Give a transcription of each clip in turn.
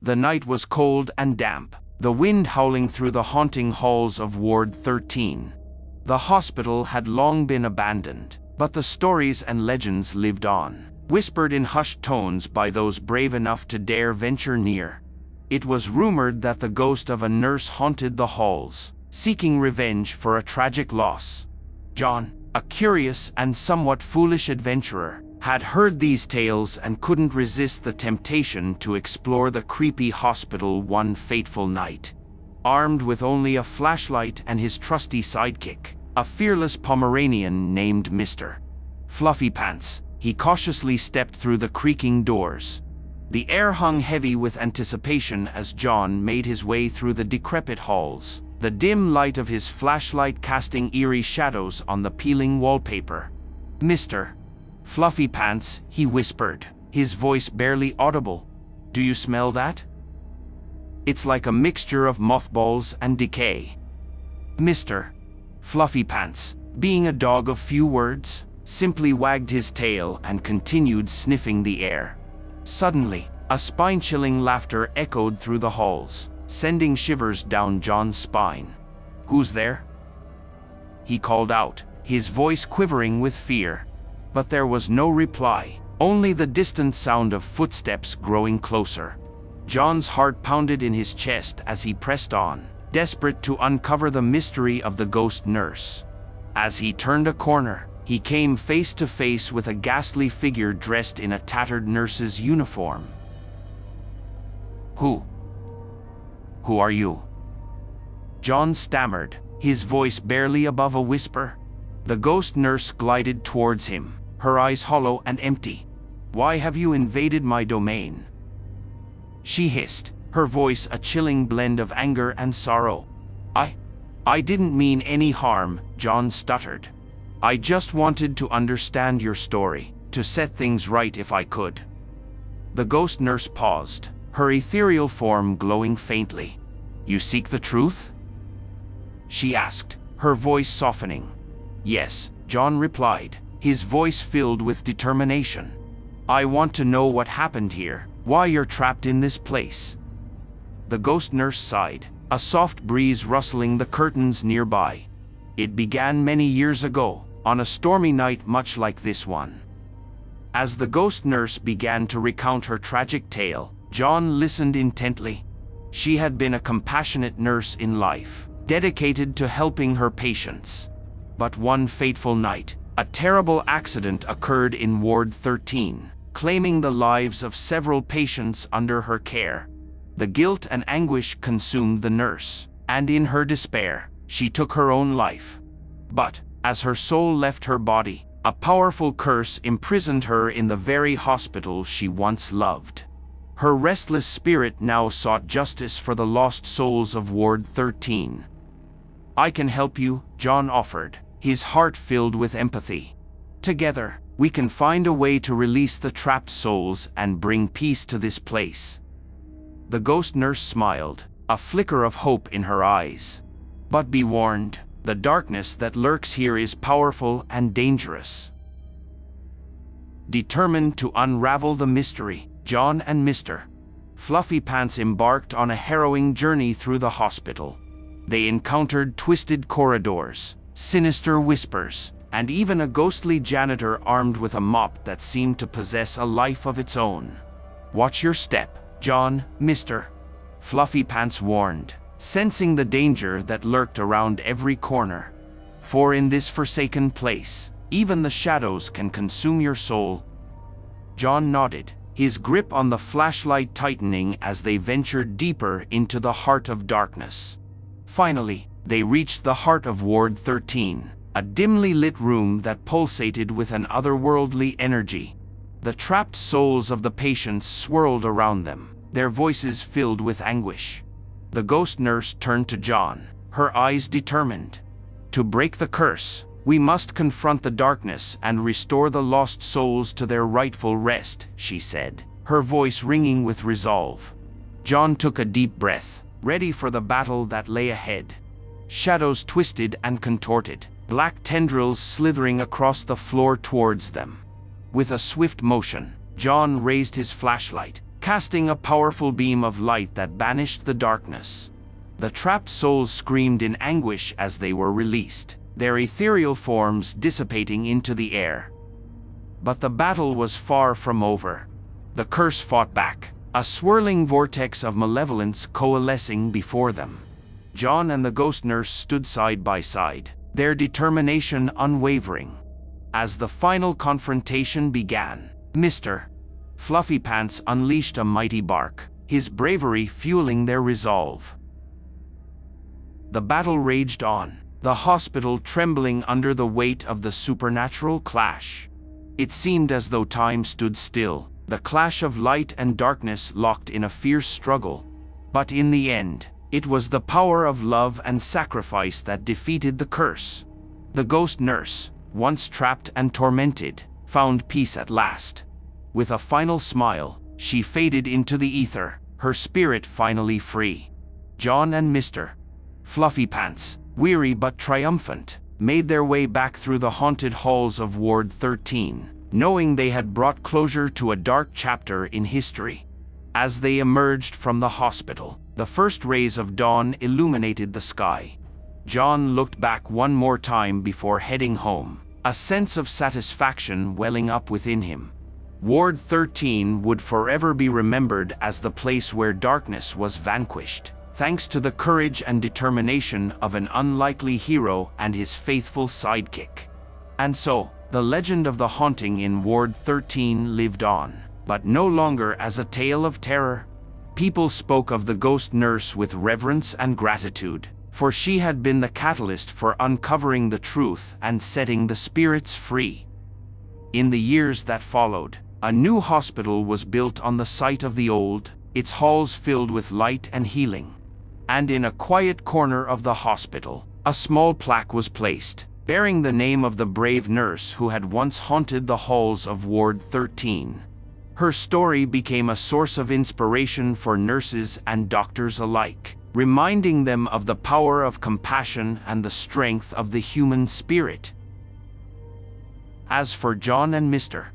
The night was cold and damp, the wind howling through the haunting halls of Ward 13. The hospital had long been abandoned, but the stories and legends lived on, whispered in hushed tones by those brave enough to dare venture near. It was rumored that the ghost of a nurse haunted the halls, seeking revenge for a tragic loss. John, a curious and somewhat foolish adventurer, had heard these tales and couldn't resist the temptation to explore the creepy hospital one fateful night. Armed with only a flashlight and his trusty sidekick, a fearless Pomeranian named Mr. Fluffy Pants, he cautiously stepped through the creaking doors. The air hung heavy with anticipation as John made his way through the decrepit halls, the dim light of his flashlight casting eerie shadows on the peeling wallpaper. "Mr. Fluffy Pants," he whispered, his voice barely audible. "Do you smell that? It's like a mixture of mothballs and decay." Mr. Fluffy Pants, being a dog of few words, simply wagged his tail and continued sniffing the air. Suddenly, a spine-chilling laughter echoed through the halls, sending shivers down John's spine. "Who's there?" he called out, his voice quivering with fear. But there was no reply, only the distant sound of footsteps growing closer. John's heart pounded in his chest as he pressed on, desperate to uncover the mystery of the ghost nurse. As he turned a corner, he came face to face with a ghastly figure dressed in a tattered nurse's uniform. Who are you?" John stammered, his voice barely above a whisper. The ghost nurse glided towards him, her eyes hollow and empty. "Why have you invaded my domain?" she hissed, her voice a chilling blend of anger and sorrow. I didn't mean any harm," John stuttered. "I just wanted to understand your story, to set things right if I could." The ghost nurse paused, her ethereal form glowing faintly. "You seek the truth?" she asked, her voice softening. "Yes," John replied, his voice filled with determination. "I want to know what happened here, why you're trapped in this place." The ghost nurse sighed, a soft breeze rustling the curtains nearby. "It began many years ago, on a stormy night much like this one." As the ghost nurse began to recount her tragic tale, John listened intently. She had been a compassionate nurse in life, dedicated to helping her patients. But one fateful night, a terrible accident occurred in Ward 13, claiming the lives of several patients under her care. The guilt and anguish consumed the nurse, and in her despair, she took her own life. But, as her soul left her body, a powerful curse imprisoned her in the very hospital she once loved. Her restless spirit now sought justice for the lost souls of Ward 13. "I can help you," John offered, his heart filled with empathy. "Together, we can find a way to release the trapped souls and bring peace to this place." The ghost nurse smiled, a flicker of hope in her eyes. "But be warned, the darkness that lurks here is powerful and dangerous." Determined to unravel the mystery, John and Mr. Fluffy Pants embarked on a harrowing journey through the hospital. They encountered twisted corridors, sinister whispers, and even a ghostly janitor armed with a mop that seemed to possess a life of its own. "Watch your step, John," Mr. Fluffy Pants warned, sensing the danger that lurked around every corner. "For in this forsaken place, even the shadows can consume your soul." John nodded, his grip on the flashlight tightening as they ventured deeper into the heart of darkness. Finally, they reached the heart of Ward 13, a dimly lit room that pulsated with an otherworldly energy. The trapped souls of the patients swirled around them, their voices filled with anguish. The ghost nurse turned to John, her eyes determined. "To break the curse, we must confront the darkness and restore the lost souls to their rightful rest," she said, her voice ringing with resolve. John took a deep breath, ready for the battle that lay ahead. Shadows twisted and contorted, black tendrils slithering across the floor towards them. With a swift motion, John raised his flashlight, casting a powerful beam of light that banished the darkness. The trapped souls screamed in anguish as they were released, their ethereal forms dissipating into the air. But the battle was far from over. The curse fought back, a swirling vortex of malevolence coalescing before them. John and the ghost nurse stood side by side, their determination unwavering. As the final confrontation began, Mr. Fluffy Pants unleashed a mighty bark, his bravery fueling their resolve. The battle raged on, the hospital trembling under the weight of the supernatural clash. It seemed as though time stood still, the clash of light and darkness locked in a fierce struggle. But in the end, it was the power of love and sacrifice that defeated the curse. The ghost nurse, once trapped and tormented, found peace at last. With a final smile, she faded into the ether, her spirit finally free. John and Mr. Fluffy Pants, weary but triumphant, made their way back through the haunted halls of Ward 13, knowing they had brought closure to a dark chapter in history. As they emerged from the hospital, the first rays of dawn illuminated the sky. John looked back one more time before heading home, a sense of satisfaction welling up within him. Ward 13 would forever be remembered as the place where darkness was vanquished, thanks to the courage and determination of an unlikely hero and his faithful sidekick. And so, the legend of the haunting in Ward 13 lived on, but no longer as a tale of terror. People spoke of the ghost nurse with reverence and gratitude, for she had been the catalyst for uncovering the truth and setting the spirits free. In the years that followed, a new hospital was built on the site of the old, its halls filled with light and healing. And in a quiet corner of the hospital, a small plaque was placed, bearing the name of the brave nurse who had once haunted the halls of Ward 13. Her story became a source of inspiration for nurses and doctors alike, reminding them of the power of compassion and the strength of the human spirit. As for John and Mr.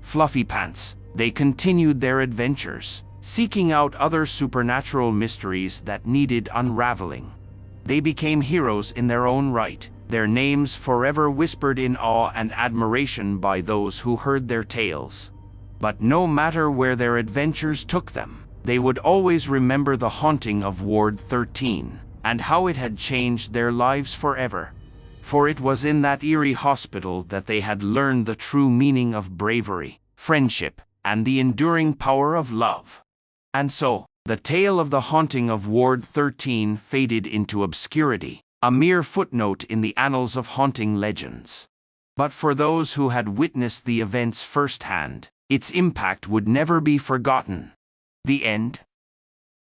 Fluffy Pants, they continued their adventures, seeking out other supernatural mysteries that needed unraveling. They became heroes in their own right, their names forever whispered in awe and admiration by those who heard their tales. But no matter where their adventures took them, they would always remember the haunting of Ward 13, and how it had changed their lives forever. For it was in that eerie hospital that they had learned the true meaning of bravery, friendship, and the enduring power of love. And so, the tale of the haunting of Ward 13 faded into obscurity, a mere footnote in the annals of haunting legends. But for those who had witnessed the events firsthand, its impact would never be forgotten. The end.